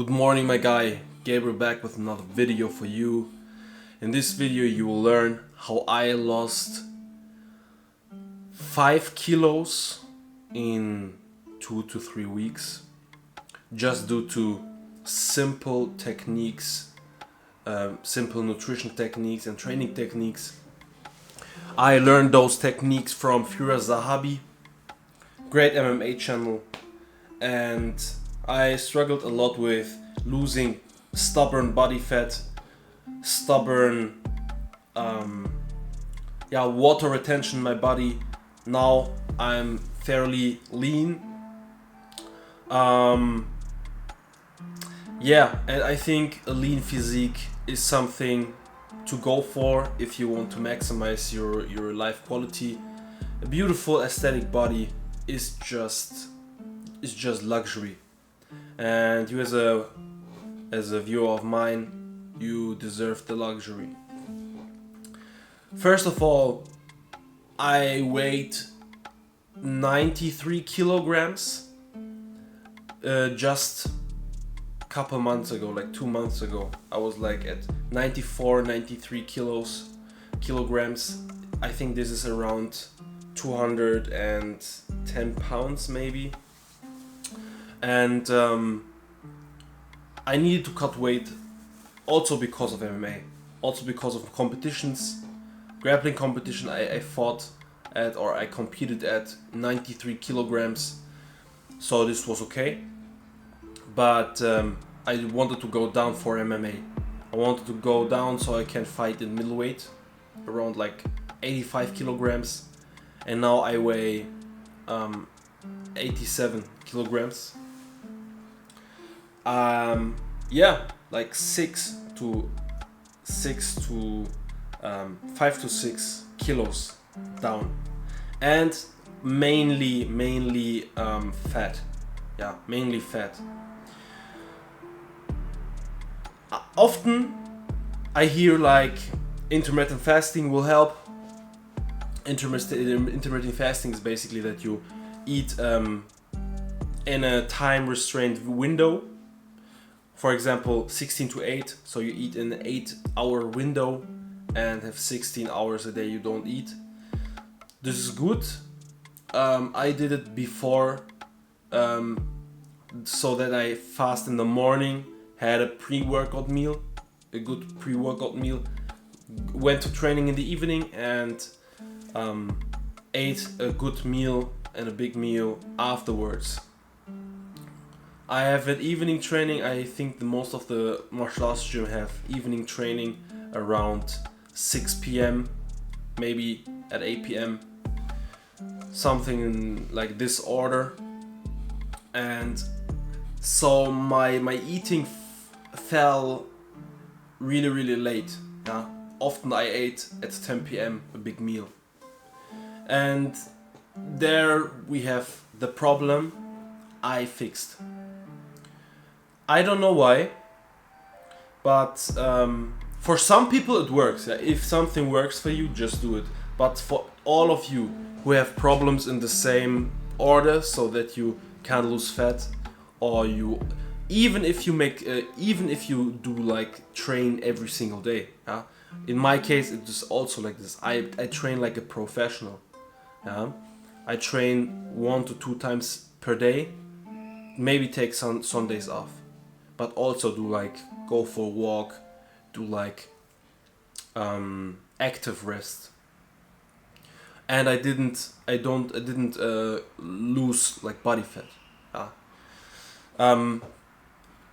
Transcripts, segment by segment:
Good morning, my guy. Gabriel back with another video for you. In this video you will learn how I lost 5 kilos in 2 to 3 weeks just due to simple techniques, simple nutrition techniques and training techniques. I learned those techniques from Firas Zahabi, great MMA channel, and I struggled a lot with losing stubborn body fat, stubborn water retention in my body. Now I'm fairly lean. And I think a lean physique is something to go for if you want to maximize your life quality. A beautiful aesthetic body is just luxury, and you as a viewer of mine, you deserve the luxury. First of all, I weighed 93 kilograms just a couple months ago, like 2 months ago. I was like at 93 kilograms. I think this is around 210 pounds maybe. And I needed to cut weight also because of MMA, also because of competitions. Grappling competition I fought at, or I competed at 93 kilograms, so this was okay. But I wanted to go down for MMA. I wanted to go down so I can fight in middleweight, around like 85 kilograms, and now I weigh 87 kilograms. Like 5 to 6 kilos down, and mainly fat. Yeah, mainly fat. Often I hear like intermittent fasting will help. Intermittent fasting is basically that you eat in a time restrained window. For example, 16 to 8, so you eat in an 8-hour window and have 16 hours a day you don't eat. This is good. I did it before, so that I fast in the morning, had a pre-workout meal, a good pre-workout meal, went to training in the evening, and ate a good meal and a big meal afterwards. I have an evening training. I think most of the martial arts gym have evening training around 6 p.m, maybe at 8 p.m, something in like this order. And so my eating fell really late. Yeah? Often I ate at 10 p.m. a big meal, and there we have the problem I fixed. I don't know why, but for some people it works. If something works for you, just do it. But for all of you who have problems in the same order, so that you can't lose fat, or even if you do like train every single day. Yeah? In my case, it is also like this. I train like a professional. Yeah? I train 1 to 2 times per day, maybe take some Sundays off, but also do like go for a walk, do like active rest. And I didn't lose like body fat.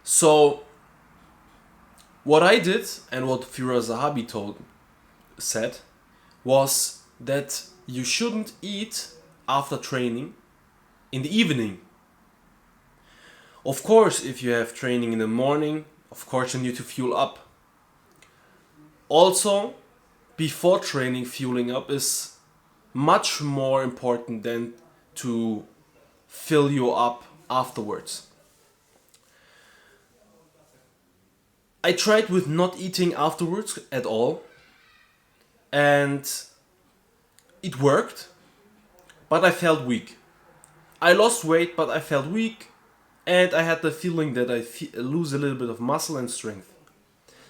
So what I did, and what Firas Zahabi said, was that you shouldn't eat after training in the evening. Of course, if you have training in the morning, of course you need to fuel up. Also, before training, fueling up is much more important than to fill you up afterwards. I tried with not eating afterwards at all, and it worked, but I felt weak. I lost weight, but I felt weak. and I had the feeling that I lose a little bit of muscle and strength.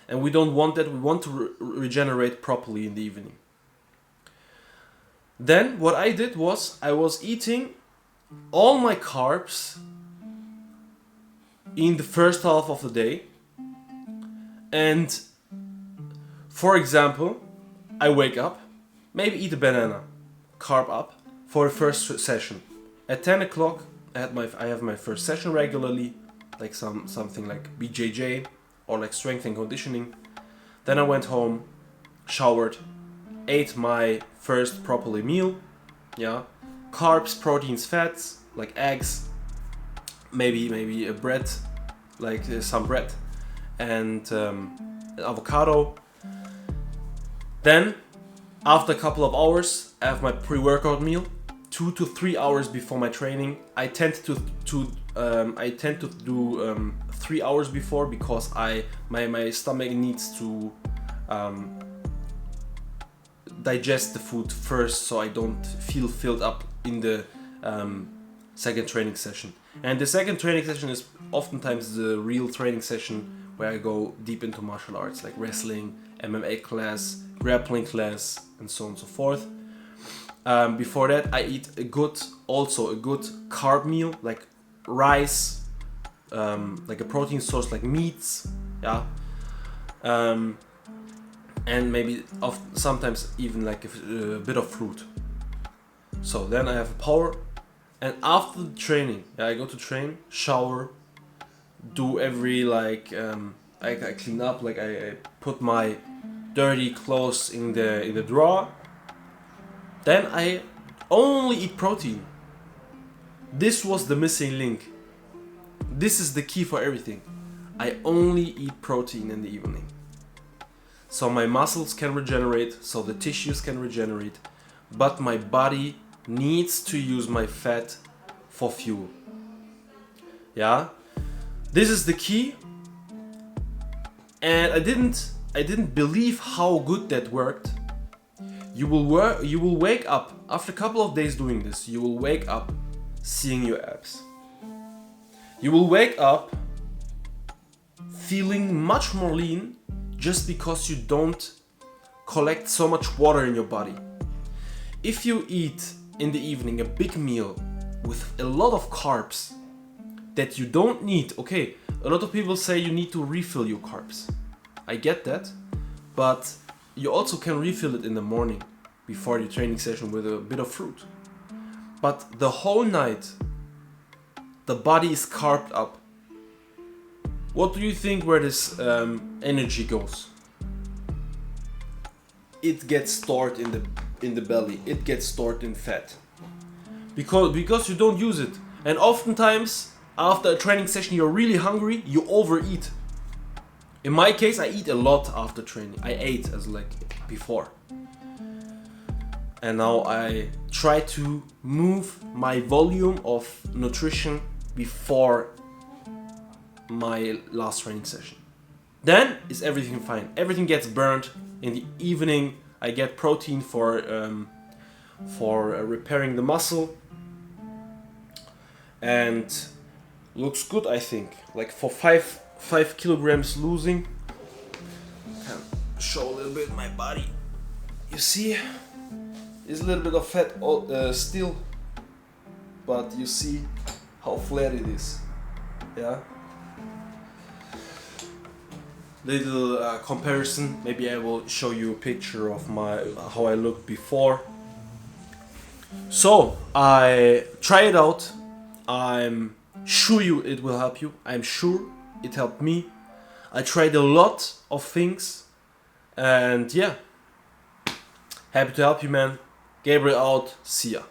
And we don't want that. We want to regenerate properly in the evening. Then what I did was I was eating all my carbs in the first half of the day. And for example, I wake up, maybe eat a banana, carb up for the first session. At 10 o'clock, I have my first session regularly, like something like BJJ or like strength and conditioning. Then I went home, showered, ate my first properly meal, yeah, carbs, proteins, fats, like eggs, maybe a bread, like some bread, and avocado. Then, after a couple of hours, I have my pre-workout meal. 2 to 3 hours before my training. I tend to do 3 hours before, because my stomach needs to digest the food first, so I don't feel filled up in the second training session. And the second training session is oftentimes the real training session where I go deep into martial arts, like wrestling, MMA class, grappling class, and so on and so forth. Before that, I eat a good carb meal, like rice, like a protein source, like meats, yeah, and maybe sometimes even like a bit of fruit. So then I have power, and after the training, I go to train, shower, do every like I clean up, like I put my dirty clothes in the drawer. Then I only eat protein. This was the missing link. This is the key for everything. I only eat protein in the evening. So my muscles can regenerate, so the tissues can regenerate, but my body needs to use my fat for fuel. Yeah? This is the key. And I didn't believe how good that worked. You will wake up after a couple of days doing this. You will wake up seeing your abs. You will wake up feeling much more lean, just because you don't collect so much water in your body. If you eat in the evening a big meal with a lot of carbs that you don't need, okay, a lot of people say you need to refill your carbs. I get that, but you also can refill it in the morning before your training session with a bit of fruit. But the whole night, the body is carved up. What do you think where this energy goes? It gets stored in the belly. It gets stored in fat. Because you don't use it. And oftentimes, after a training session, you're really hungry, you overeat. In my case, I eat a lot after training. I ate as like before. And now I try to move my volume of nutrition before my last training session. Then is everything fine. Everything gets burned. In the evening, I get protein for repairing the muscle. And looks good, I think. Like for 5 kilograms losing. Can show a little bit my body. You see, it's a little bit of fat still, but you see how flat it is. Yeah. Little comparison. Maybe I will show you a picture of how I looked before. So I try it out. I'm sure it will help you. I'm sure it helped me. I tried a lot of things, and yeah, happy to help you, man. Gabriel out. See ya.